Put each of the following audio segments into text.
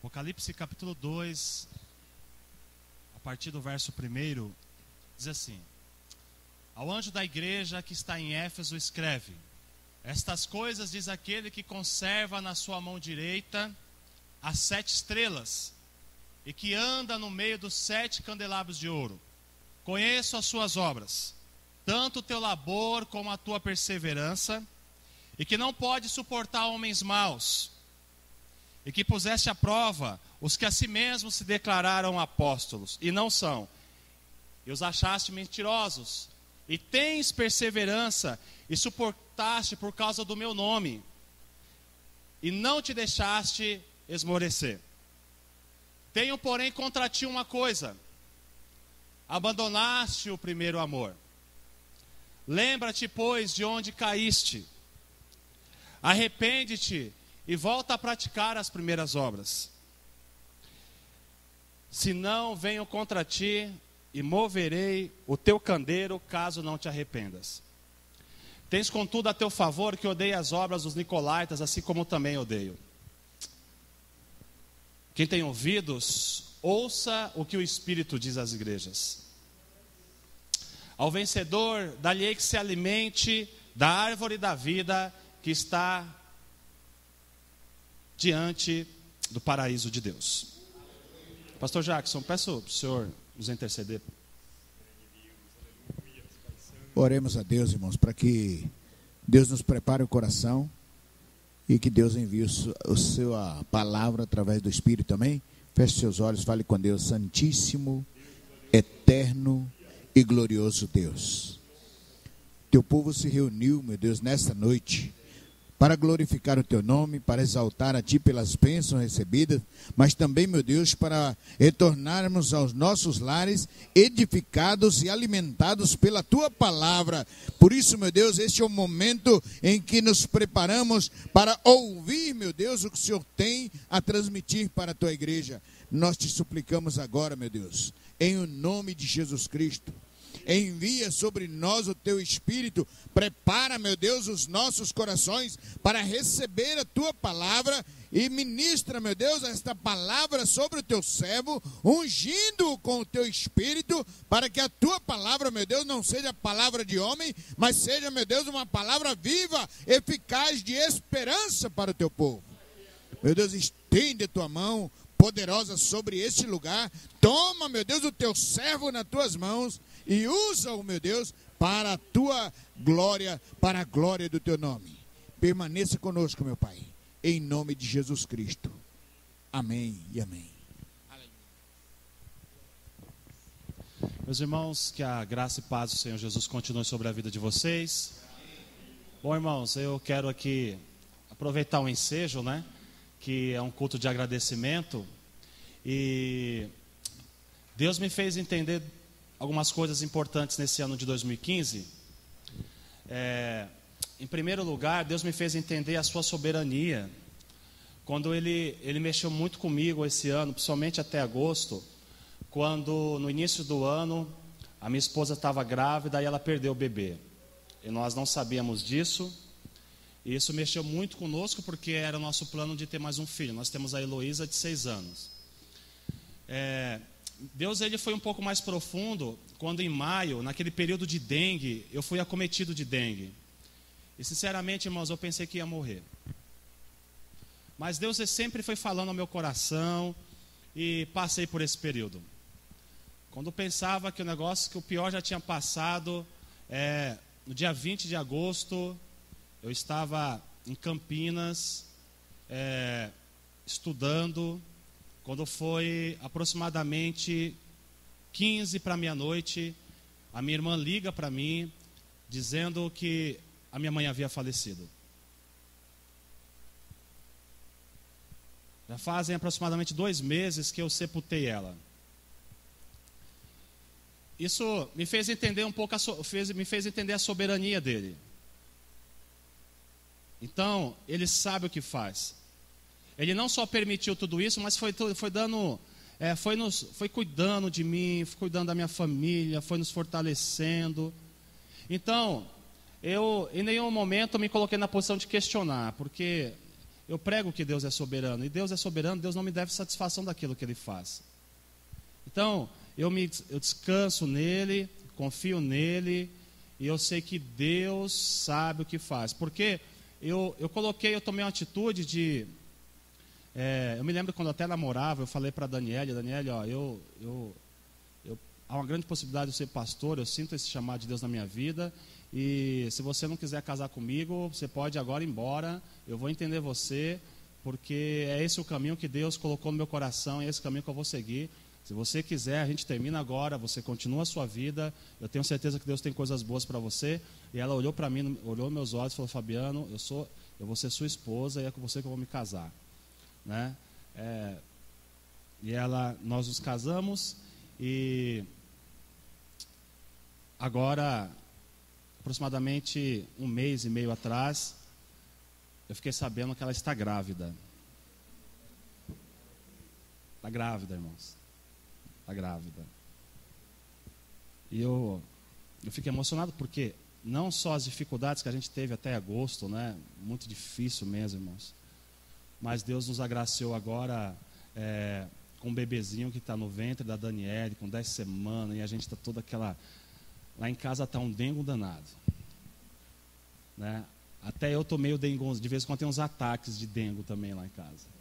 Apocalipse capítulo 2, a partir do verso 1, diz assim: Ao anjo da igreja que está em Éfeso escreve: Estas coisas diz aquele que conserva na sua mão direita as 7 estrelas e que anda no meio dos 7 candelabros de ouro. Conheço as suas obras, tanto o teu labor como a tua perseverança, e que não pode suportar homens maus, e que puseste à prova os que a si mesmos se declararam apóstolos, e não são, e os achaste mentirosos, e tens perseverança, e suportaste por causa do meu nome, e não te deixaste esmorecer. Tenho, porém, contra ti uma coisa: abandonaste o primeiro amor. Lembra-te, pois, de onde caíste. Arrepende-te e volta a praticar as primeiras obras. Se não, venho contra ti e moverei o teu candeeiro, caso não te arrependas. Tens, contudo, a teu favor que odeia as obras dos nicolaítas, assim como também odeio. Quem tem ouvidos, ouça o que o Espírito diz às igrejas. Ao vencedor, dá-lhe que se alimente da árvore da vida que está diante do paraíso de Deus. Pastor Jackson, peço para o senhor nos interceder. Oremos a Deus, irmãos, para que Deus nos prepare o coração e que Deus envie a sua palavra através do Espírito também. Feche seus olhos, fale com Deus. Santíssimo, eterno e glorioso Deus, teu povo se reuniu, meu Deus, nesta noite para glorificar o teu nome, para exaltar a ti pelas bênçãos recebidas, mas também, meu Deus, para retornarmos aos nossos lares edificados e alimentados pela tua palavra. Por isso, meu Deus, este é o momento em que nos preparamos para ouvir, meu Deus, o que o Senhor tem a transmitir para a tua igreja. Nós te suplicamos agora, meu Deus, em o nome de Jesus Cristo, envia sobre nós o teu Espírito, prepara, meu Deus, os nossos corações para receber a tua palavra e ministra, meu Deus, esta palavra sobre o teu servo, ungindo-o com o teu Espírito, para que a tua palavra, meu Deus, não seja palavra de homem, mas seja, meu Deus, uma palavra viva, eficaz, de esperança para o teu povo. Meu Deus, estende a tua mão poderosa sobre este lugar, toma, meu Deus, o teu servo nas tuas mãos e usa-o, meu Deus, para a tua glória, para a glória do teu nome. Permaneça conosco, meu Pai, em nome de Jesus Cristo. Amém e amém. Meus irmãos, que a graça e paz do Senhor Jesus continue sobre a vida de vocês. Bom, irmãos, eu quero aqui aproveitar o ensejo, né? Que é um culto de agradecimento, e Deus me fez entender algumas coisas importantes nesse ano de 2015. Em primeiro lugar, Deus me fez entender a sua soberania, quando Ele mexeu muito comigo esse ano, principalmente até agosto, quando no início do ano, a minha esposa estava grávida e ela perdeu o bebê, e nós não sabíamos disso. E isso mexeu muito conosco, porque era o nosso plano de ter mais um filho. Nós temos a Heloísa, de 6 anos. Deus, ele foi um pouco mais profundo, quando em maio, naquele período de dengue, eu fui acometido de dengue. E sinceramente, irmãos, eu pensei que ia morrer. Mas Deus sempre foi falando ao meu coração, e passei por esse período. Quando eu pensava que o pior já tinha passado, no dia 20 de agosto... eu estava em Campinas, estudando, quando foi aproximadamente 15 para meia-noite, a minha irmã liga para mim, dizendo que a minha mãe havia falecido. Já fazem aproximadamente 2 meses que eu sepultei ela. Isso me fez entender um pouco, me fez entender a soberania dele. Então, ele sabe o que faz. Ele não só permitiu tudo isso, mas foi cuidando de mim, foi cuidando da minha família, foi nos fortalecendo. Então, eu em nenhum momento me coloquei na posição de questionar, porque eu prego que Deus é soberano. E Deus é soberano, Deus não me deve satisfação daquilo que Ele faz. Então, eu descanso nele, confio nele, e eu sei que Deus sabe o que faz. Porque eu tomei uma atitude de... eu me lembro quando eu até namorava, eu falei para a Daniele, ó, há uma grande possibilidade de eu ser pastor, eu sinto esse chamado de Deus na minha vida, e se você não quiser casar comigo, você pode agora ir embora, eu vou entender você, porque é esse o caminho que Deus colocou no meu coração, e é esse caminho que eu vou seguir. Se você quiser, a gente termina agora, você continua a sua vida, eu tenho certeza que Deus tem coisas boas para você. E ela olhou para mim, olhou nos meus olhos e falou: Fabiano, eu vou ser sua esposa e é com você que eu vou me casar, né? Nós nos casamos, e agora, aproximadamente 1 mês e meio atrás, eu fiquei sabendo que ela está grávida. Está grávida, irmãos. Está grávida. E eu fico emocionado porque não só as dificuldades que a gente teve até agosto, né? Muito difícil mesmo, irmãos. Mas Deus nos agraciou agora com um bebezinho que está no ventre da Daniele, com 10 semanas, e a gente está toda aquela... Lá em casa está um dengo danado, né? Até eu estou meio dengoso, de vez em quando tem uns ataques de dengo também lá em casa.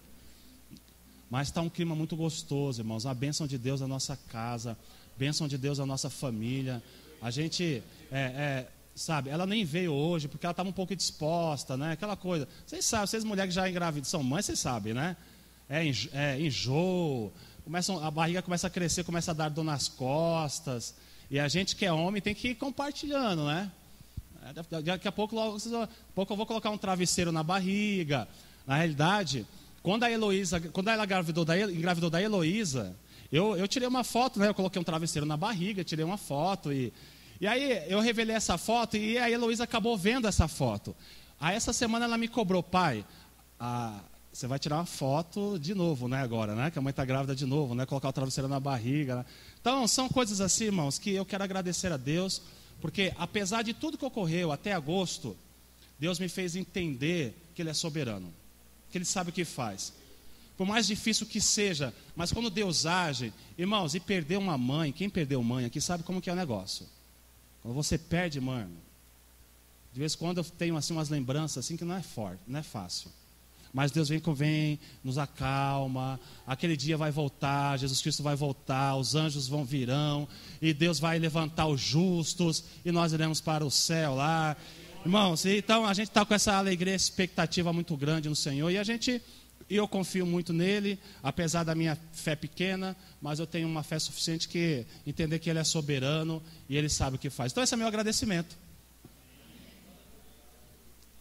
Mas está um clima muito gostoso, irmãos. A bênção de Deus na nossa casa, bênção de Deus na nossa família. A gente, sabe, ela nem veio hoje porque ela estava um pouco disposta, né? Aquela coisa. Vocês sabem, vocês mulheres que já engravidam, são mães, vocês sabem, né? Enjoo, a barriga começa a crescer, começa a dar dor nas costas. E a gente que é homem tem que ir compartilhando, né? Daqui a pouco eu vou colocar um travesseiro na barriga. Na realidade... Quando ela engravidou da Heloísa, eu tirei uma foto, né? Eu coloquei um travesseiro na barriga, tirei uma foto, e aí eu revelei essa foto, e a Heloísa acabou vendo essa foto. Aí essa semana ela me cobrou: pai, você vai tirar uma foto de novo, né, agora, né? Que a mãe está grávida de novo, né? Colocar o travesseiro na barriga, né? Então, são coisas assim, irmãos, que eu quero agradecer a Deus, porque apesar de tudo que ocorreu até agosto, Deus me fez entender que Ele é soberano, que Ele sabe o que faz. Por mais difícil que seja, mas quando Deus age, irmãos, e perder uma mãe, quem perdeu mãe aqui sabe como que é o negócio. Quando você perde mãe, de vez em quando eu tenho assim umas lembranças assim que não é forte, não é fácil. Mas Deus vem, nos acalma, aquele dia vai voltar, Jesus Cristo vai voltar, os anjos virão, e Deus vai levantar os justos, e nós iremos para o céu lá. Irmãos, então a gente está com essa alegria, expectativa muito grande no Senhor, e eu confio muito nele, apesar da minha fé pequena, mas eu tenho uma fé suficiente que entender que Ele é soberano e Ele sabe o que faz. Então esse é meu agradecimento,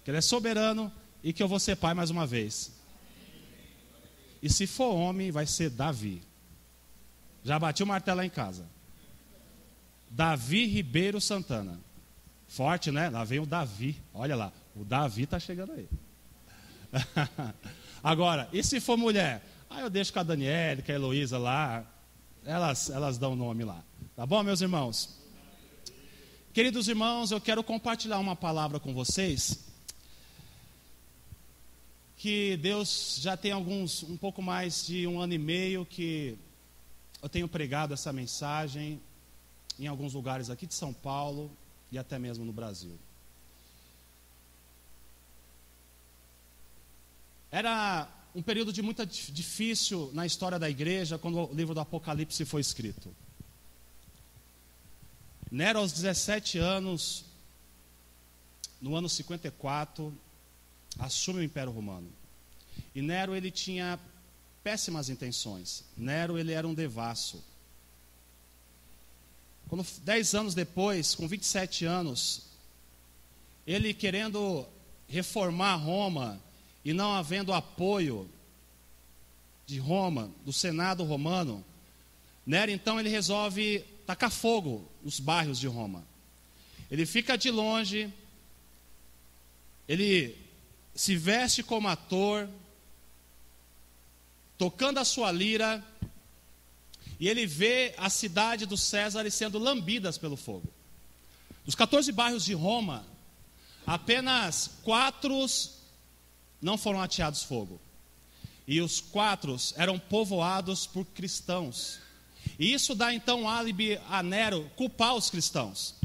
que Ele é soberano e que eu vou ser pai mais uma vez. E se for homem, vai ser Davi. Já bati o martelo lá em casa. Davi Ribeiro Santana. Forte, né? Lá vem o Davi. Olha lá, o Davi está chegando aí. Agora, e se for mulher? Eu deixo com a Daniele, com a Heloísa lá. Elas dão o nome lá. Tá bom, meus irmãos? Queridos irmãos, eu quero compartilhar uma palavra com vocês. Que Deus já tem um pouco mais de 1 ano e meio que eu tenho pregado essa mensagem em alguns lugares aqui de São Paulo e até mesmo no Brasil. Era um período de muito difícil na história da igreja quando o livro do Apocalipse foi escrito. Nero, aos 17 anos, no ano 54, assume o Império Romano. E Nero, ele tinha péssimas intenções. Nero, ele era um devasso. Quando 10 anos depois, com 27 anos, ele querendo reformar Roma e não havendo apoio de Roma, do Senado romano, Nero então ele resolve tacar fogo nos bairros de Roma. Ele fica de longe, ele se veste como ator, tocando a sua lira, e ele vê a cidade dos Césares sendo lambidas pelo fogo. Dos 14 bairros de Roma, apenas 4 não foram ateados fogo. E os 4 eram povoados por cristãos. E isso dá então álibi a Nero culpar os cristãos.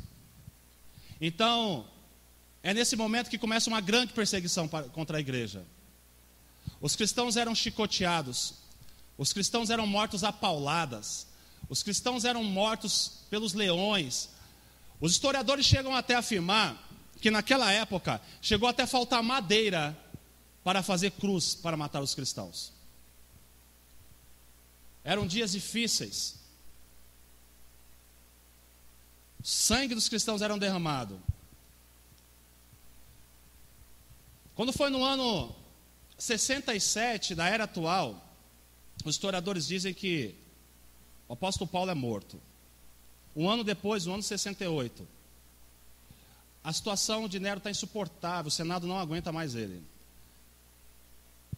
Então, é nesse momento que começa uma grande perseguição contra a igreja. Os cristãos eram chicoteados. Os cristãos eram mortos a pauladas. Os cristãos eram mortos pelos leões. Os historiadores chegam até a afirmar que naquela época chegou até a faltar madeira para fazer cruz para matar os cristãos. Eram dias difíceis. O sangue dos cristãos era derramado. Quando foi no ano 67 da era atual, os historiadores dizem que o apóstolo Paulo é morto. Um ano depois, no ano 68, a situação de Nero está insuportável, o Senado não aguenta mais ele.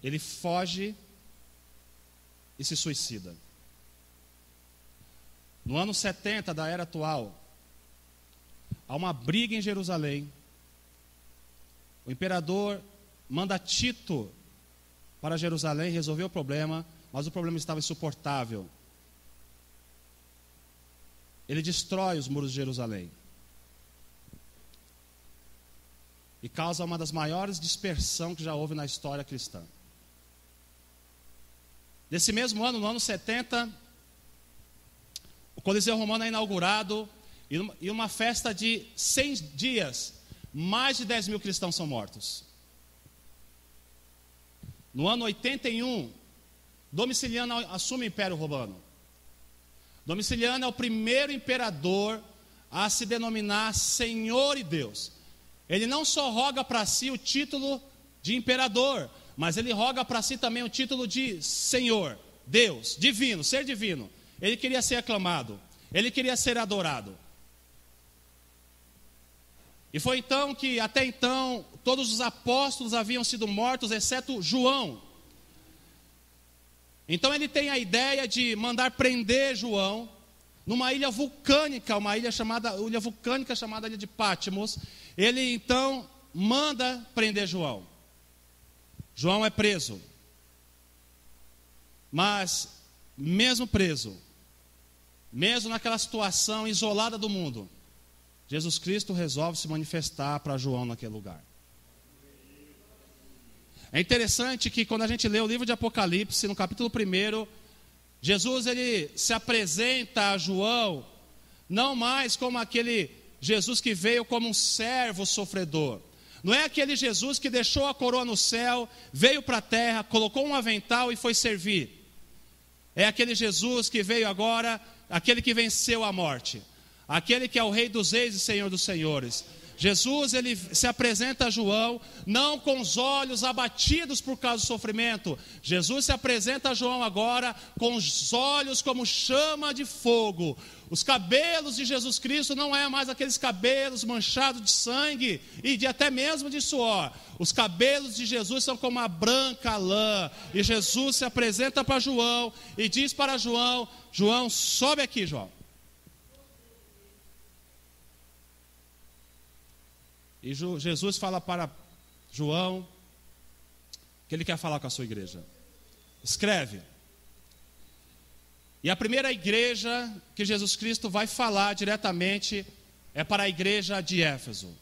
Ele foge e se suicida. No ano 70 da era atual, há uma briga em Jerusalém. O imperador manda Tito para Jerusalém resolver o problema, mas o problema estava insuportável. Ele destrói os muros de Jerusalém e causa uma das maiores dispersões que já houve na história cristã. Nesse mesmo ano, no ano 70, o Coliseu Romano é inaugurado e uma festa de 100 dias, mais de 10 mil cristãos são mortos. No ano 81, Domiciano assume o Império Romano. Domiciano é o primeiro imperador a se denominar Senhor e Deus. Ele não só roga para si o título de imperador, mas ele roga para si também o título de Senhor, Deus, divino, ser divino. Ele queria ser aclamado, ele queria ser adorado. E foi então que, até então, todos os apóstolos haviam sido mortos, exceto João. Então ele tem a ideia de mandar prender João numa ilha vulcânica, ilha vulcânica chamada Ilha de Patmos. Ele então manda prender João. João é preso. Mas, mesmo preso, mesmo naquela situação isolada do mundo, Jesus Cristo resolve se manifestar para João naquele lugar. É interessante que quando a gente lê o livro de Apocalipse, no capítulo 1, Jesus ele se apresenta a João, não mais como aquele Jesus que veio como um servo sofredor. Não é aquele Jesus que deixou a coroa no céu, veio para a terra, colocou um avental e foi servir. É aquele Jesus que veio agora, aquele que venceu a morte, aquele que é o Rei dos Reis e Senhor dos Senhores. Jesus, ele se apresenta a João, não com os olhos abatidos por causa do sofrimento. Jesus se apresenta a João agora com os olhos como chama de fogo. Os cabelos de Jesus Cristo não é mais aqueles cabelos manchados de sangue e de até mesmo de suor. Os cabelos de Jesus são como a branca lã. E Jesus se apresenta para João e diz para João: João, sobe aqui, João. E Jesus fala para João que ele quer falar com a sua igreja. Escreve. E a primeira igreja que Jesus Cristo vai falar diretamente é para a igreja de Éfeso.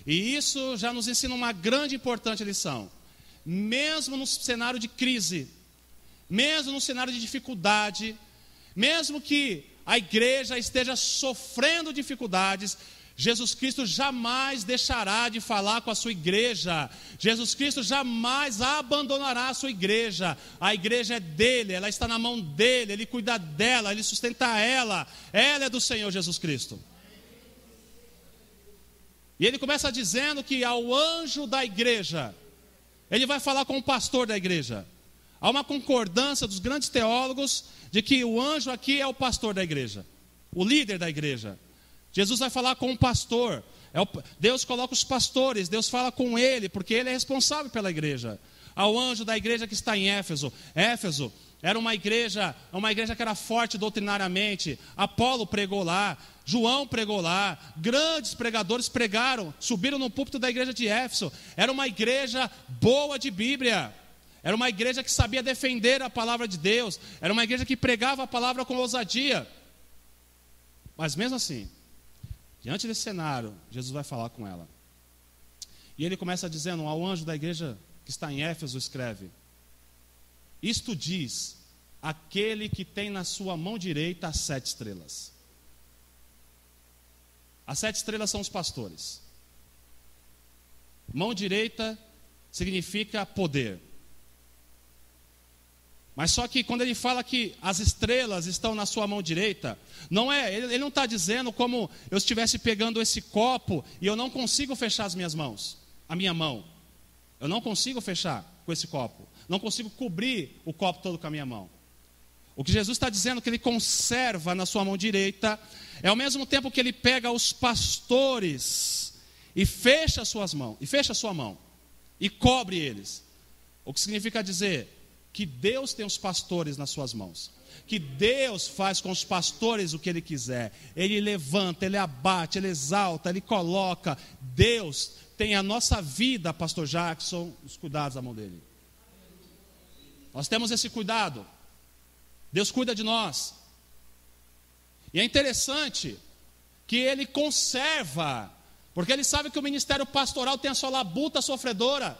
E isso já nos ensina uma grande e importante lição. Mesmo no cenário de crise, mesmo no cenário de dificuldade, mesmo que a igreja esteja sofrendo dificuldades, Jesus Cristo jamais deixará de falar com a sua igreja. Jesus Cristo jamais abandonará a sua igreja. A igreja é dele, ela está na mão dele, ele cuida dela, ele sustenta ela. Ela é do Senhor Jesus Cristo. E ele começa dizendo que ao anjo da igreja, ele vai falar com o pastor da igreja. Há uma concordância dos grandes teólogos de que o anjo aqui é o pastor da igreja, o líder da igreja. Jesus vai falar com o pastor. Deus coloca os pastores, Deus fala com ele, porque ele é responsável pela igreja. Ao anjo da igreja que está em Éfeso: Éfeso, era uma igreja que era forte doutrinariamente. Apolo pregou lá, João pregou lá, grandes pregadores pregaram, subiram no púlpito da igreja de Éfeso. Era uma igreja boa de Bíblia, era uma igreja que sabia defender a palavra de Deus, era uma igreja que pregava a palavra com ousadia. Mas mesmo assim, diante desse cenário, Jesus vai falar com ela. E ele começa dizendo: ao anjo da igreja que está em Éfeso escreve: isto diz aquele que tem na sua mão direita as 7 estrelas. As 7 estrelas são os pastores. Mão direita significa poder. Mas só que quando ele fala que as estrelas estão na sua mão direita, ele não está dizendo como eu estivesse pegando esse copo e eu não consigo fechar a minha mão. Eu não consigo fechar com esse copo. Não consigo cobrir o copo todo com a minha mão. O que Jesus está dizendo que ele conserva na sua mão direita é ao mesmo tempo que ele pega os pastores e fecha a sua mão e cobre eles. O que significa dizer que Deus tem os pastores nas suas mãos, que Deus faz com os pastores o que Ele quiser. Ele levanta, Ele abate, Ele exalta, Ele coloca. Deus tem a nossa vida, pastor Jackson, os cuidados da mão dele. Nós temos esse cuidado. Deus cuida de nós. E é interessante que Ele conserva, porque Ele sabe que o ministério pastoral tem a sua labuta sofredora.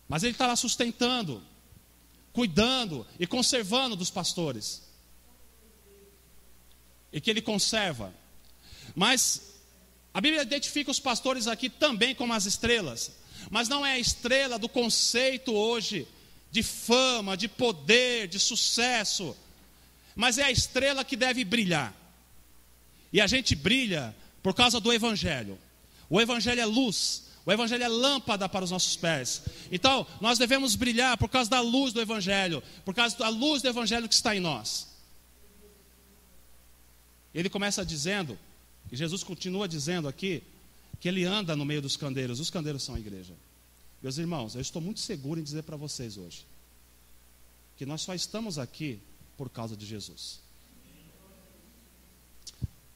Mas Ele está lá sustentando, cuidando e conservando dos pastores. E que Ele conserva. Mas a Bíblia identifica os pastores aqui também como as estrelas. Mas não é a estrela do conceito hoje de fama, de poder, de sucesso. Mas é a estrela que deve brilhar. E a gente brilha por causa do Evangelho. O Evangelho é luz. O Evangelho é lâmpada para os nossos pés. Então, nós devemos brilhar por causa da luz do Evangelho, por causa da luz do Evangelho que está em nós. Ele começa dizendo, e Jesus continua dizendo aqui, que ele anda no meio dos candeiros. Os candeiros são a igreja. Meus irmãos, eu estou muito seguro em dizer para vocês hoje, que nós só estamos aqui por causa de Jesus.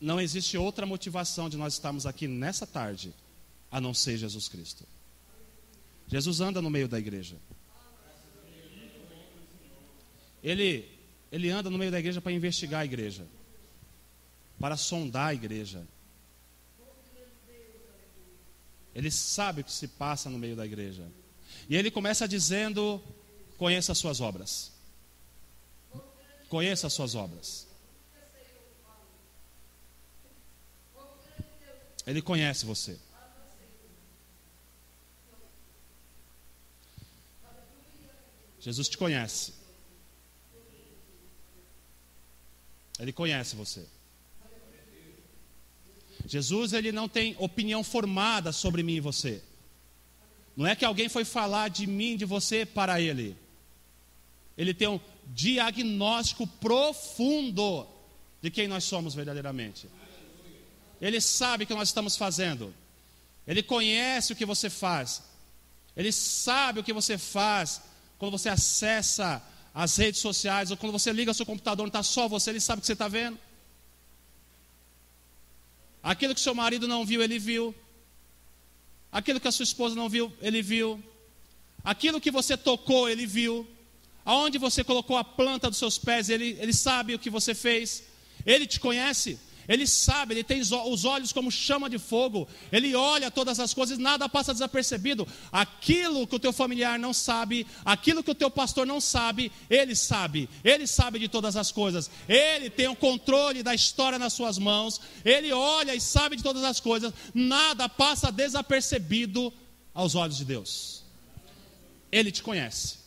Não existe outra motivação de nós estarmos aqui nessa tarde, a não ser Jesus Cristo. Jesus anda no meio da igreja. Ele anda no meio da igreja para investigar a igreja, para sondar a igreja. Ele sabe o que se passa no meio da igreja. E ele começa dizendo: conheça as suas obras. Conheça as suas obras. Ele conhece você. Jesus te conhece. Ele conhece você. Jesus, ele não tem opinião formada sobre mim e você. Não é que alguém foi falar de mim, de você para ele. Ele tem um diagnóstico profundo de quem nós somos verdadeiramente. Ele sabe o que nós estamos fazendo. Ele conhece o que você faz. Ele sabe o que você faz quando você acessa as redes sociais, ou quando você liga o seu computador, não está só você, ele sabe o que você está vendo. Aquilo que seu marido não viu, ele viu. Aquilo que a sua esposa não viu, ele viu. Aquilo que você tocou, ele viu. Aonde você colocou a planta dos seus pés, ele sabe o que você fez. Ele te conhece. Ele sabe, ele tem os olhos como chama de fogo. Ele olha todas as coisas, nada passa desapercebido. Aquilo que o teu familiar não sabe, aquilo que o teu pastor não sabe, ele sabe. Ele sabe de todas as coisas. Ele tem o controle da história nas suas mãos. Ele olha e sabe de todas as coisas. Nada passa desapercebido aos olhos de Deus. Ele te conhece.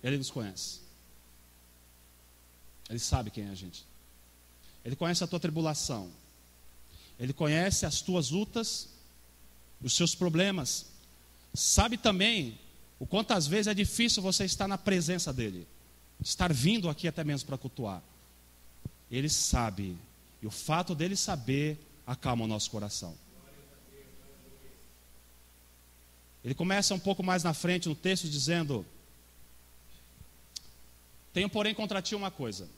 Ele nos conhece. Ele sabe quem é a gente. Ele conhece a tua tribulação. Ele conhece as tuas lutas, os seus problemas. Sabe também o quantas vezes é difícil você estar na presença dele, estar vindo aqui até mesmo para cultuar. Ele sabe. E o fato dele saber acalma o nosso coração. Ele começa um pouco mais na frente no texto dizendo: tenho, porém, contra ti uma coisa: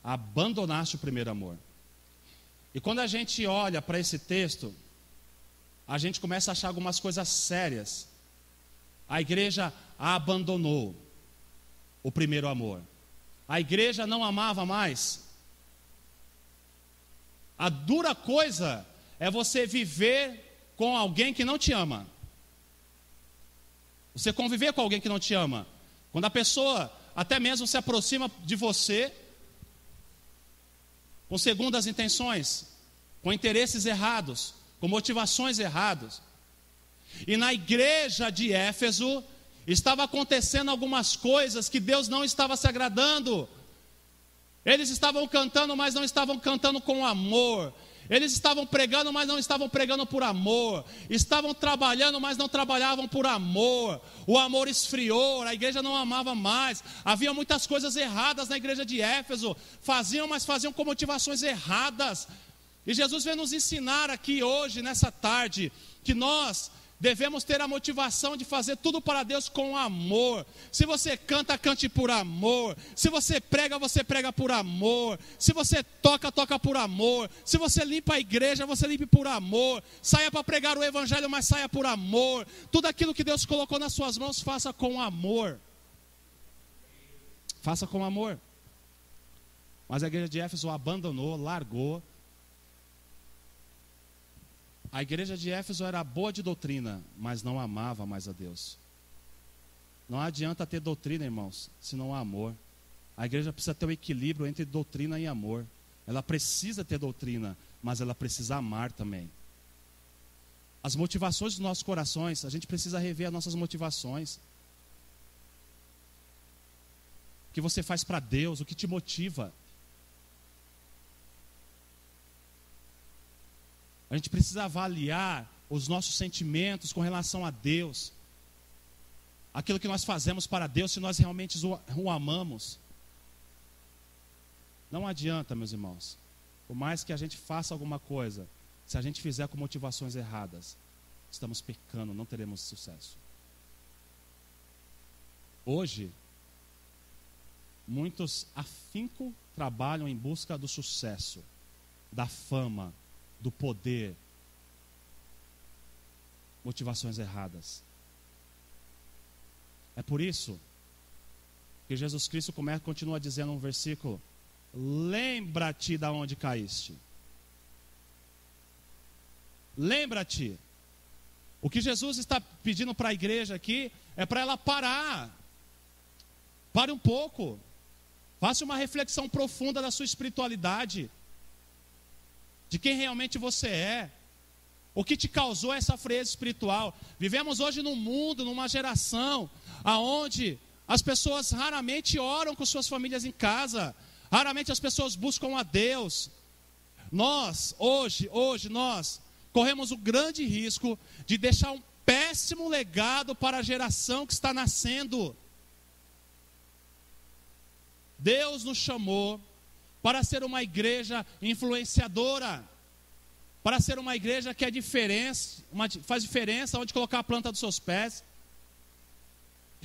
abandonaste o primeiro amor. E quando a gente olha para esse texto, a gente começa a achar algumas coisas sérias. A igreja abandonou o primeiro amor. A igreja não amava mais. A dura coisa é você viver com alguém que não te ama. Você conviver com alguém que não te ama. Quando a pessoa até mesmo se aproxima de você com segundas intenções, com interesses errados, com motivações erradas. E na igreja de Éfeso estava acontecendo algumas coisas que Deus não estava se agradando. Eles estavam cantando, mas não estavam cantando com amor. Eles estavam pregando, mas não estavam pregando por amor. Estavam trabalhando, mas não trabalhavam por amor. O amor esfriou, a igreja não amava mais. Havia muitas coisas erradas na igreja de Éfeso. Faziam, mas faziam com motivações erradas. E Jesus vem nos ensinar aqui hoje, nessa tarde, que nós devemos ter a motivação de fazer tudo para Deus com amor. Se você canta, cante por amor. Se você prega por amor. Se você toca, toca por amor. Se você limpa a igreja, você limpe por amor. Saia para pregar o evangelho, mas saia por amor. Tudo aquilo que Deus colocou nas suas mãos, faça com amor. Faça com amor. Mas a igreja de Éfeso abandonou, largou. A igreja de Éfeso era boa de doutrina, mas não amava mais a Deus. Não adianta ter doutrina, irmãos, se não há amor. A igreja precisa ter um equilíbrio entre doutrina e amor. Ela precisa ter doutrina, mas ela precisa amar também. As motivações dos nossos corações, a gente precisa rever as nossas motivações. O que você faz para Deus, o que te motiva. A gente precisa avaliar os nossos sentimentos com relação a Deus. Aquilo que nós fazemos para Deus, se nós realmente o amamos. Não adianta, meus irmãos. Por mais que a gente faça alguma coisa, se a gente fizer com motivações erradas, estamos pecando, não teremos sucesso. Hoje, muitos afinco trabalham em busca do sucesso, da fama, do poder. Motivações erradas. É por isso que Jesus Cristo continua dizendo um versículo: lembra-te de onde caíste. Lembra-te. O que Jesus está pedindo para a igreja aqui é para ela parar. Pare um pouco. Faça uma reflexão profunda da sua espiritualidade. De quem realmente você é. O que te causou essa frieza espiritual. Vivemos hoje num mundo, numa geração onde as pessoas raramente oram com suas famílias em casa. Raramente as pessoas buscam a Deus. Nós, hoje nós corremos o grande risco de deixar um péssimo legado para a geração que está nascendo. Deus nos chamou para ser uma igreja influenciadora, para ser uma igreja que é faz diferença onde colocar a planta dos seus pés.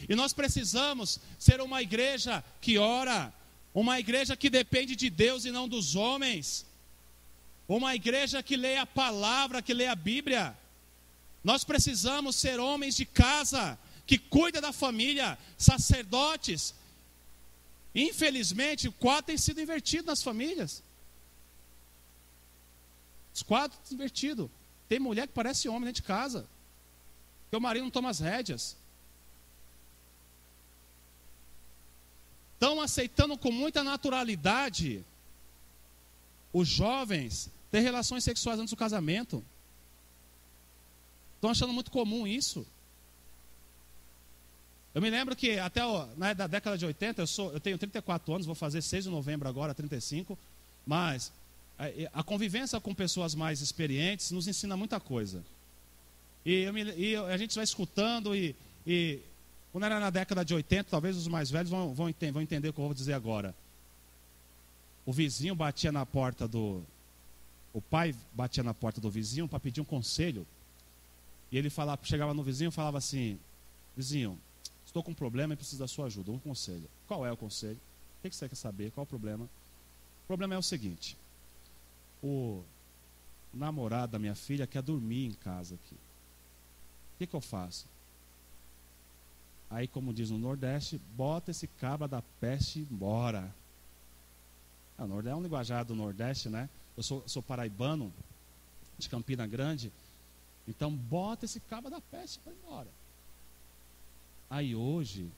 E nós precisamos ser uma igreja que ora, uma igreja que depende de Deus e não dos homens, uma igreja que lê a palavra, que lê a Bíblia. Nós precisamos ser homens de casa, que cuidam da família, sacerdotes. Infelizmente, o quadro tem sido invertido nas famílias. Os quadros invertidos. Tem mulher que parece homem dentro de casa, porque o marido não toma as rédeas. Estão aceitando com muita naturalidade os jovens ter relações sexuais antes do casamento. Estão achando muito comum isso. Eu me lembro que até da década de 80, eu tenho 34 anos, vou fazer 6 de novembro agora, 35, mas a convivência com pessoas mais experientes nos ensina muita coisa. E a gente vai escutando e quando era na década de 80, talvez os mais velhos vão entender o que eu vou dizer agora. O vizinho batia na porta o pai batia na porta do vizinho para pedir um conselho. E ele chegava no vizinho e falava assim: vizinho, estou com um problema e preciso da sua ajuda, um conselho. Qual é o conselho? O que você quer saber? Qual é o problema? O problema é o seguinte: o namorado da minha filha quer dormir em casa aqui. O que eu faço? Aí, como diz no Nordeste, bota esse cabra da peste embora. O Nordeste é um linguajar do Nordeste, né? Eu sou paraibano, de Campina Grande. Então, bota esse cabra da peste para embora. Aí hoje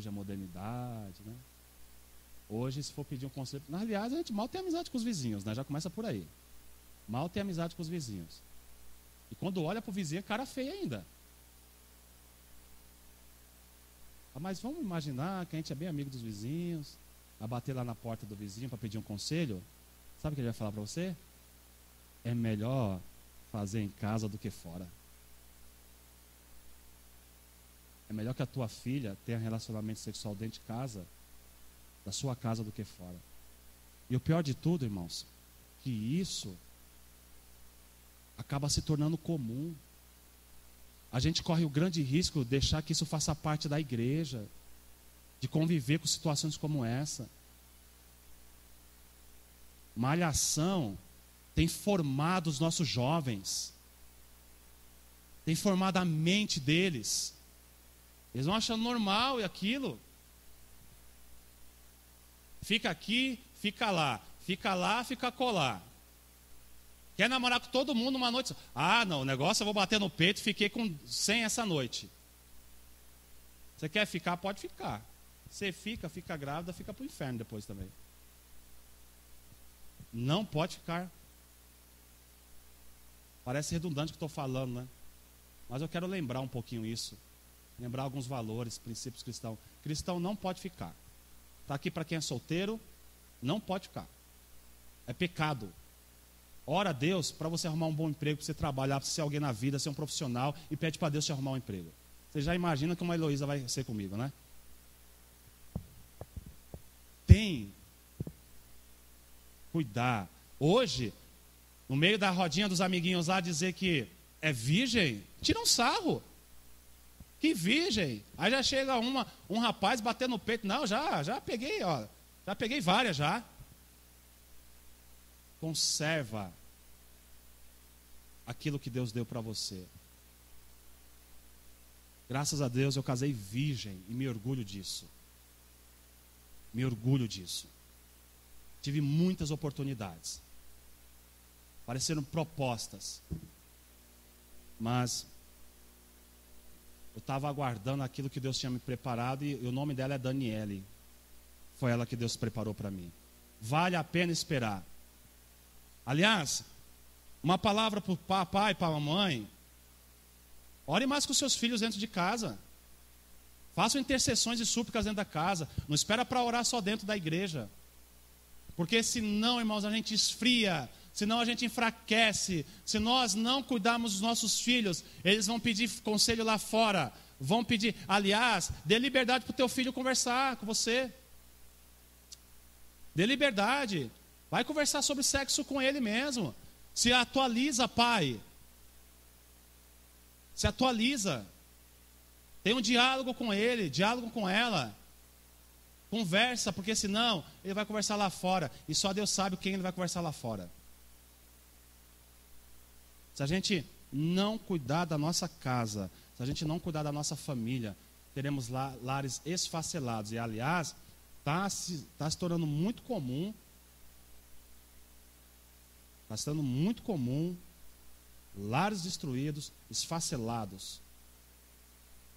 a modernidade, né? Hoje, se for pedir um conselho... Aliás, a gente mal tem amizade com os vizinhos, né? Já começa por aí. Mal tem amizade com os vizinhos. E quando olha para o vizinho, é cara feia ainda. Mas vamos imaginar que a gente é bem amigo dos vizinhos, a bater lá na porta do vizinho para pedir um conselho. Sabe o que ele vai falar para você? É melhor fazer em casa do que fora. É melhor que a tua filha tenha relacionamento sexual dentro de casa, da sua casa, do que fora. E o pior de tudo, irmãos, que isso acaba se tornando comum. A gente corre o grande risco de deixar que isso faça parte da igreja, de conviver com situações como essa. Malhação tem formado os nossos jovens, tem formado a mente deles. Eles vão achando normal e aquilo. Fica aqui, fica lá, fica colar. Quer namorar com todo mundo uma noite? Ah, não, o negócio eu vou bater no peito, fiquei com 100 essa noite. Você quer ficar? Pode ficar. Você fica grávida, fica para o inferno depois também. Não pode ficar. Parece redundante o que estou falando, né? Mas eu quero lembrar um pouquinho isso. Lembrar alguns valores, princípios cristãos. Cristão não pode ficar. Está aqui para quem é solteiro, não pode ficar. É pecado. Ora a Deus para você arrumar um bom emprego, para você trabalhar, para você ser alguém na vida, ser um profissional, e pede para Deus te arrumar um emprego. Você já imagina como a Heloísa vai ser comigo, né? Tem. Cuidar. Hoje, no meio da rodinha dos amiguinhos lá, dizer que é virgem, tira um sarro. Que virgem. Aí já chega um rapaz batendo no peito. Não, já peguei, ó. Já peguei várias já. Conserva aquilo que Deus deu para você. Graças a Deus eu casei virgem e me orgulho disso. Me orgulho disso. Tive muitas oportunidades. Pareceram propostas. Mas eu estava aguardando aquilo que Deus tinha me preparado, e o nome dela é Daniele. Foi ela que Deus preparou para mim. Vale a pena esperar. Aliás, uma palavra para o papai e para a mamãe: ore mais com seus filhos dentro de casa. Façam intercessões e súplicas dentro da casa. Não espera para orar só dentro da igreja. Porque senão, irmãos, a gente esfria, senão a gente enfraquece. Se nós não cuidarmos dos nossos filhos, eles vão pedir conselho lá fora. Vão pedir, aliás, dê liberdade para o teu filho conversar com você. Dê liberdade. Vai conversar sobre sexo com ele mesmo. Se atualiza, pai. Se atualiza. Tem um diálogo com ele, diálogo com ela. Conversa, porque senão ele vai conversar lá fora. E só Deus sabe com quem ele vai conversar lá fora. Se a gente não cuidar da nossa casa, se a gente não cuidar da nossa família, teremos lares esfacelados. E aliás, está se tornando muito comum. Está sendo muito comum lares destruídos, esfacelados.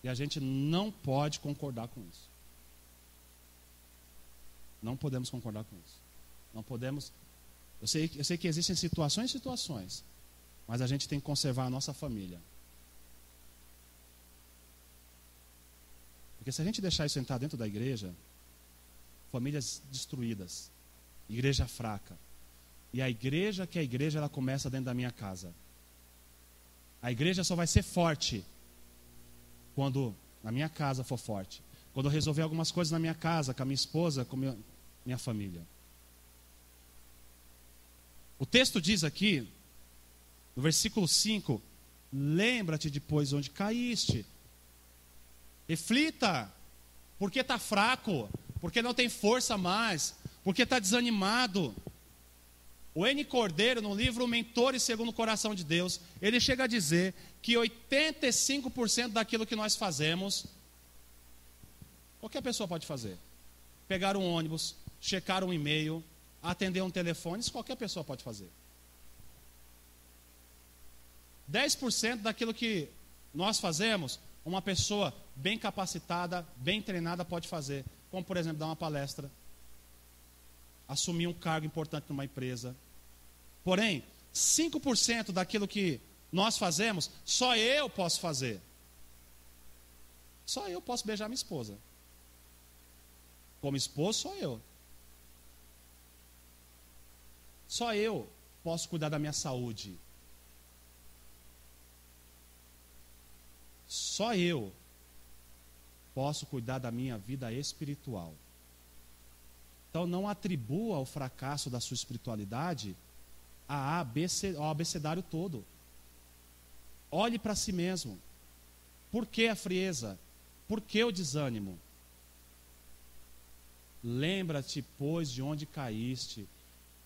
E a gente não pode concordar com isso. Não podemos concordar com isso. Não podemos. Eu sei que existem situações, mas a gente tem que conservar a nossa família. Porque se a gente deixar isso entrar dentro da igreja, famílias destruídas, igreja fraca. E a igreja que é a igreja, ela começa dentro da minha casa. A igreja só vai ser forte quando a minha casa for forte. Quando eu resolver algumas coisas na minha casa, com a minha esposa, com a minha família. O texto diz aqui, no versículo 5, Lembra-te depois onde caíste. Reflita. Porque está fraco, porque não tem força mais, porque está desanimado. O N. Cordeiro, no livro Mentores Segundo o Coração de Deus, ele chega a dizer que 85% daquilo que nós fazemos, qualquer pessoa pode fazer. Pegar um ônibus, checar um e-mail, atender um telefone, isso qualquer pessoa pode fazer. 10% daquilo que nós fazemos, uma pessoa bem capacitada, bem treinada pode fazer. Como, por exemplo, dar uma palestra, assumir um cargo importante numa empresa. Porém, 5% daquilo que nós fazemos, só eu posso fazer. Só eu posso beijar minha esposa. Como esposo, só eu. Só eu posso cuidar da minha saúde. Só eu posso cuidar da minha vida espiritual. Então não atribua o fracasso da sua espiritualidade ao abecedário todo. Olhe para si mesmo. Por que a frieza? Por que o desânimo? Lembra-te, pois, de onde caíste.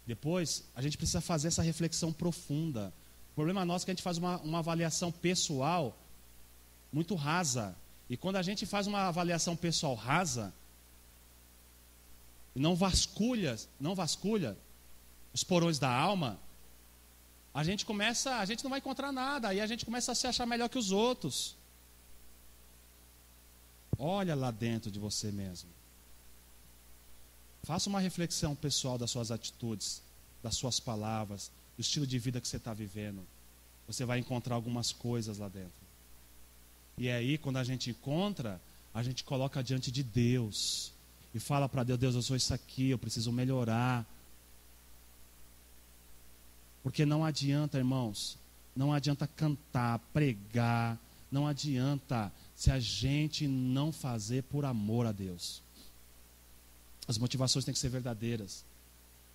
Depois, a gente precisa fazer essa reflexão profunda. O problema nosso é que a gente faz uma avaliação pessoal muito rasa. E quando a gente faz uma avaliação pessoal rasa, e não vasculha os porões da alma, a gente não vai encontrar nada, aí a gente começa a se achar melhor que os outros. Olha lá dentro de você mesmo. Faça uma reflexão pessoal das suas atitudes, das suas palavras, do estilo de vida que você está vivendo. Você vai encontrar algumas coisas lá dentro. E aí, quando a gente encontra, a gente coloca diante de Deus e fala para Deus: Deus, eu sou isso aqui, eu preciso melhorar. Porque não adianta, irmãos, não adianta cantar, pregar, não adianta se a gente não fazer por amor a Deus. As motivações têm que ser verdadeiras.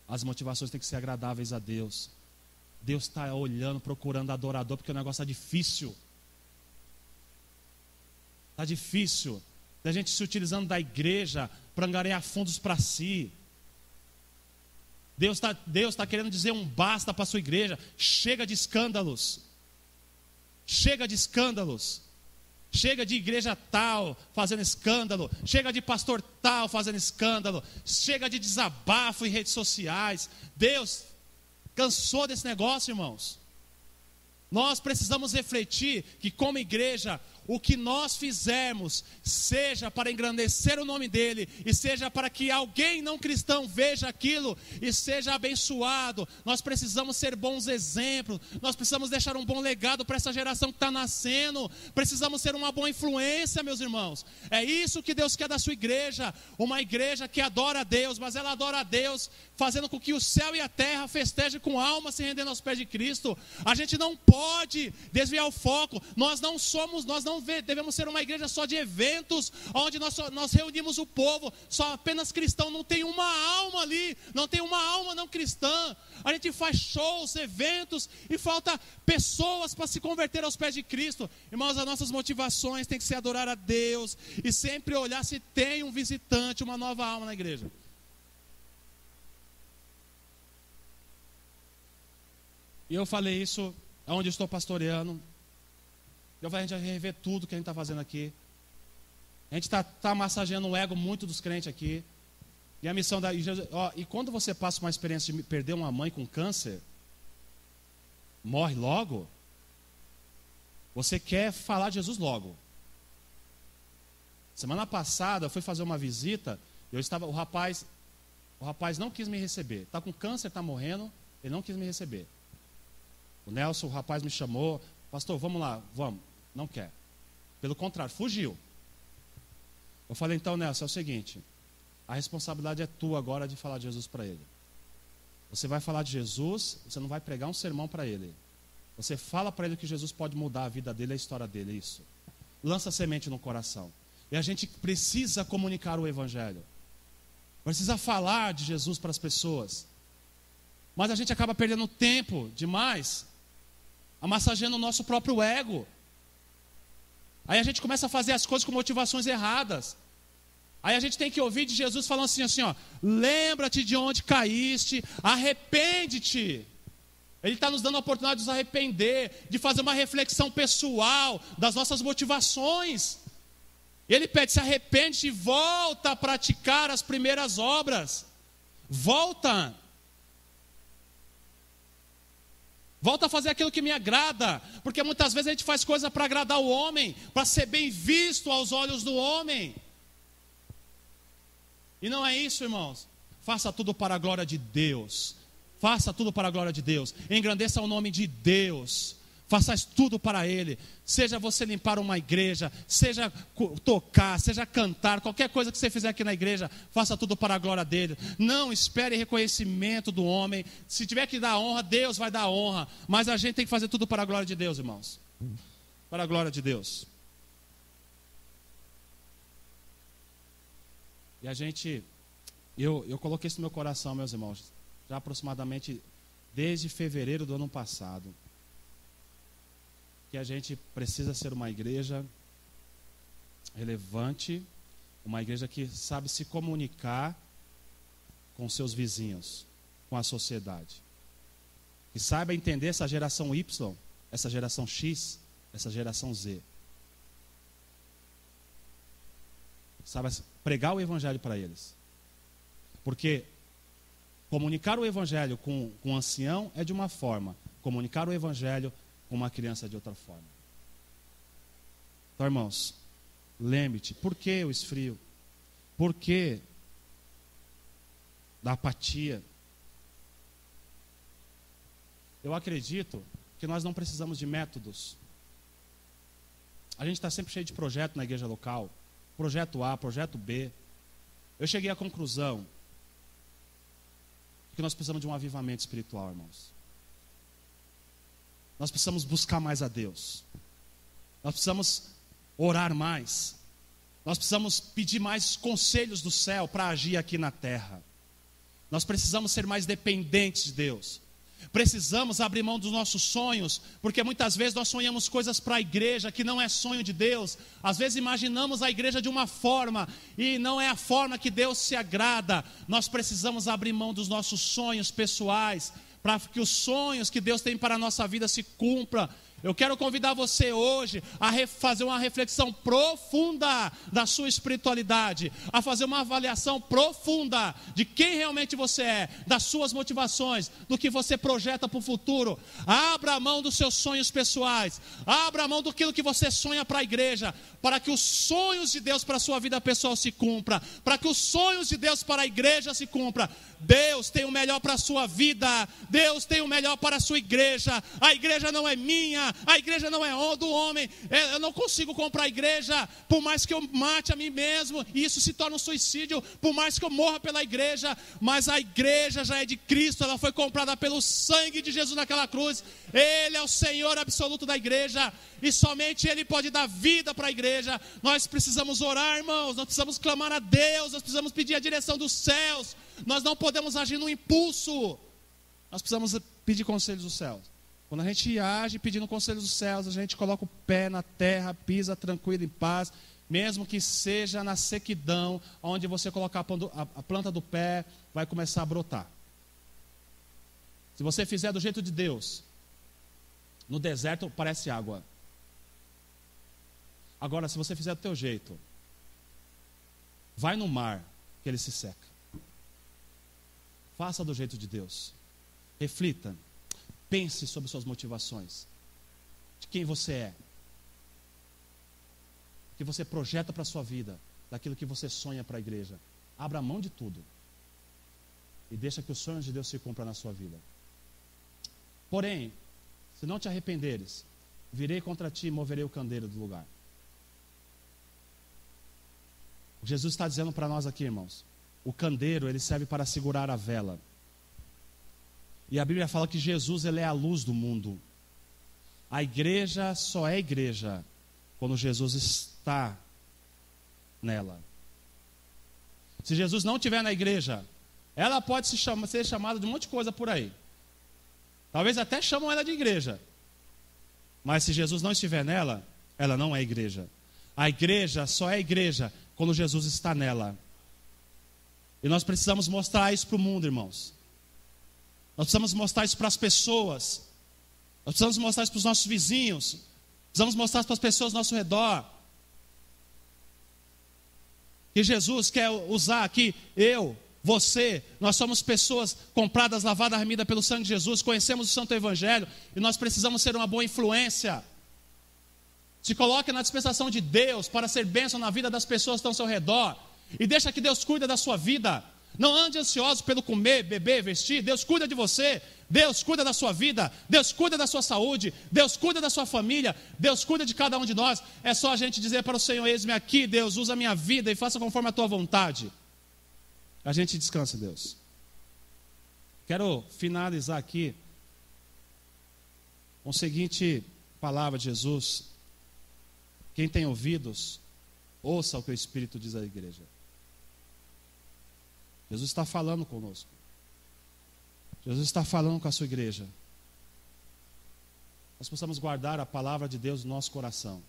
As motivações têm que ser agradáveis a Deus. Deus está olhando, procurando adorador, porque o negócio está difícil. Está difícil. Da gente se utilizando da igreja para angariar fundos para si. Deus tá querendo dizer um basta para a sua igreja. Chega de escândalos. Chega de escândalos. Chega de igreja tal fazendo escândalo. Chega de pastor tal fazendo escândalo. Chega de desabafo em redes sociais. Deus cansou desse negócio, irmãos. Nós precisamos refletir que, como igreja, o que nós fizermos seja para engrandecer o nome dele e seja para que alguém não cristão veja aquilo e seja abençoado. Nós precisamos ser bons exemplos, nós precisamos deixar um bom legado para essa geração que está nascendo, precisamos ser uma boa influência, meus irmãos. É isso que Deus quer da sua igreja, uma igreja que adora a Deus, mas ela adora a Deus fazendo com que o céu e a terra festejem com alma se rendendo aos pés de Cristo. A gente não pode desviar o foco. Nós não devemos ser uma igreja só de eventos, onde nós reunimos o povo, só apenas cristão. Não tem uma alma ali, não tem uma alma não cristã. A gente faz shows, eventos, e falta pessoas para se converter aos pés de Cristo. Irmãos, as nossas motivações têm que ser adorar a Deus e sempre olhar se tem um visitante, uma nova alma na igreja. E eu falei isso onde estou pastoreando. Eu falei: a gente vai rever tudo que a gente está fazendo aqui. A gente está massageando o ego muito dos crentes aqui. E a missão da igreja, e quando você passa uma experiência de perder uma mãe com câncer, morre logo, você quer falar de Jesus logo. Semana passada eu fui fazer uma visita, o rapaz não quis me receber. Está com câncer, está morrendo, ele não quis me receber. O Nelson, o rapaz, me chamou: pastor, vamos lá, vamos. Não quer. Pelo contrário, fugiu. Eu falei: então, Nelson, é o seguinte, a responsabilidade é tua agora de falar de Jesus para ele. Você vai falar de Jesus, você não vai pregar um sermão para ele. Você fala para ele que Jesus pode mudar a vida dele, a história dele, isso. Lança semente no coração. E a gente precisa comunicar o evangelho. Precisa falar de Jesus para as pessoas. Mas a gente acaba perdendo tempo demais massageando o nosso próprio ego. Aí a gente começa a fazer as coisas com motivações erradas. Aí a gente tem que ouvir de Jesus falando assim, ó, lembra-te de onde caíste, arrepende-te. Ele está nos dando a oportunidade de nos arrepender, de fazer uma reflexão pessoal das nossas motivações. Ele pede, se arrepende e volta a praticar as primeiras obras. Volta a fazer aquilo que me agrada, porque muitas vezes a gente faz coisa para agradar o homem, para ser bem visto aos olhos do homem. E não é isso, irmãos. Faça tudo para a glória de Deus. Faça tudo para a glória de Deus. Engrandeça o nome de Deus. Faça tudo para Ele. Seja você limpar uma igreja, seja tocar, seja cantar, qualquer coisa que você fizer aqui na igreja, faça tudo para a glória dele. Não espere reconhecimento do homem. Se tiver que dar honra, Deus vai dar honra. Mas a gente tem que fazer tudo para a glória de Deus, irmãos. Para a glória de Deus. E a gente, eu coloquei isso no meu coração, meus irmãos, já aproximadamente desde fevereiro do ano passado, que a gente precisa ser uma igreja relevante, uma igreja que sabe se comunicar com seus vizinhos, com a sociedade, que saiba entender essa geração Y, essa geração X, essa geração Z, sabe, pregar o evangelho para eles, porque comunicar o evangelho com um ancião é de uma forma, comunicar o evangelho com uma criança de outra forma. Então, irmãos, lembre-te, por que o esfrio? Por que da apatia? Eu acredito que nós não precisamos de métodos. A gente está sempre cheio de projeto na igreja local, projeto A, projeto B. Eu cheguei à conclusão que nós precisamos de um avivamento espiritual, irmãos. Nós precisamos buscar mais a Deus. Nós precisamos orar mais. Nós precisamos pedir mais conselhos do céu para agir aqui na terra. Nós precisamos ser mais dependentes de Deus. Precisamos abrir mão dos nossos sonhos, porque muitas vezes nós sonhamos coisas para a igreja que não é sonho de Deus. Às vezes imaginamos a igreja de uma forma e não é a forma que Deus se agrada. Nós precisamos abrir mão dos nossos sonhos pessoais, para que os sonhos que Deus tem para a nossa vida se cumpram. Eu quero convidar você hoje a fazer uma reflexão profunda da sua espiritualidade, a fazer uma avaliação profunda de quem realmente você é, das suas motivações, do que você projeta para o futuro. Abra a mão dos seus sonhos pessoais, abra a mão daquilo que você sonha para a igreja, para que os sonhos de Deus para a sua vida pessoal se cumpram, para que os sonhos de Deus para a igreja se cumpram. Deus tem o melhor para a sua vida, Deus tem o melhor para a sua igreja. A igreja não é minha, a igreja não é do homem. Eu não consigo comprar a igreja, por mais que eu mate a mim mesmo, e isso se torna um suicídio, por mais que eu morra pela igreja. Mas a igreja já é de Cristo, ela foi comprada pelo sangue de Jesus naquela cruz. Ele é o Senhor absoluto da igreja, e somente Ele pode dar vida para a igreja. Nós precisamos orar, irmãos, nós precisamos clamar a Deus, nós precisamos pedir a direção dos céus. Nós não podemos agir no impulso. Nós precisamos pedir conselhos dos céus. Quando a gente age pedindo conselhos dos céus, a gente coloca o pé na terra, pisa tranquilo, em paz, mesmo que seja na sequidão, onde você colocar a planta do pé, vai começar a brotar. Se você fizer do jeito de Deus, no deserto parece água. Agora, se você fizer do teu jeito, vai no mar, que ele se seca. Faça do jeito de Deus. Reflita. Pense sobre suas motivações. De quem você é. O que você projeta para a sua vida. Daquilo que você sonha para a igreja. Abra mão de tudo. E deixa que os sonhos de Deus se cumpram na sua vida. Porém, se não te arrependeres, virei contra ti e moverei o candeeiro do lugar. Jesus está dizendo para nós aqui, irmãos. O candeeiro, ele serve para segurar a vela. E a Bíblia fala que Jesus, ele é a luz do mundo. A igreja só é igreja quando Jesus está nela. Se Jesus não estiver na igreja, ela pode ser chamada de um monte de coisa por aí. Talvez até chamam ela de igreja. Mas se Jesus não estiver nela, ela não é igreja. A igreja só é igreja quando Jesus está nela. E nós precisamos mostrar isso para o mundo, irmãos. Nós precisamos mostrar isso para as pessoas. Nós precisamos mostrar isso para os nossos vizinhos. Precisamos mostrar isso para as pessoas ao nosso redor. Que Jesus quer usar aqui você, nós somos pessoas compradas, lavadas, remidas pelo sangue de Jesus, conhecemos o Santo Evangelho e nós precisamos ser uma boa influência. Se coloque na dispensação de Deus para ser bênção na vida das pessoas que estão ao seu redor e deixa que Deus cuide da sua vida. Não ande ansioso pelo comer, beber, vestir. Deus cuida de você, Deus cuida da sua vida, Deus cuida da sua saúde, Deus cuida da sua família, Deus cuida de cada um de nós. É só a gente dizer para o Senhor: eis-me aqui, Deus, usa a minha vida e faça conforme a tua vontade. A gente descansa em Deus. Quero finalizar aqui com a seguinte palavra de Jesus: quem tem ouvidos, ouça o que o Espírito diz à igreja. Jesus está falando conosco. Jesus está falando com a sua igreja. Nós possamos guardar a palavra de Deus no nosso coração,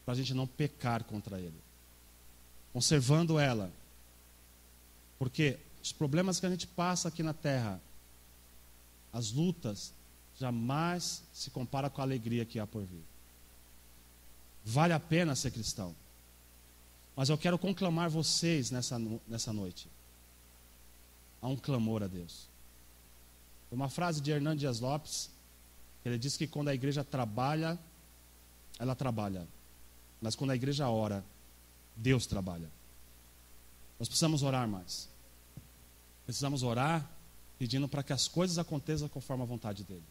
para a gente não pecar contra Ele, conservando ela. Porque os problemas que a gente passa aqui na terra, as lutas, jamais se compara com a alegria que há por vir. Vale a pena ser cristão. Mas eu quero conclamar vocês nessa noite. Há um clamor a Deus. Uma frase de Hernando Dias Lopes, ele diz que quando a igreja trabalha, ela trabalha. Mas quando a igreja ora, Deus trabalha. Nós precisamos orar mais. Precisamos orar pedindo para que as coisas aconteçam conforme a vontade dEle.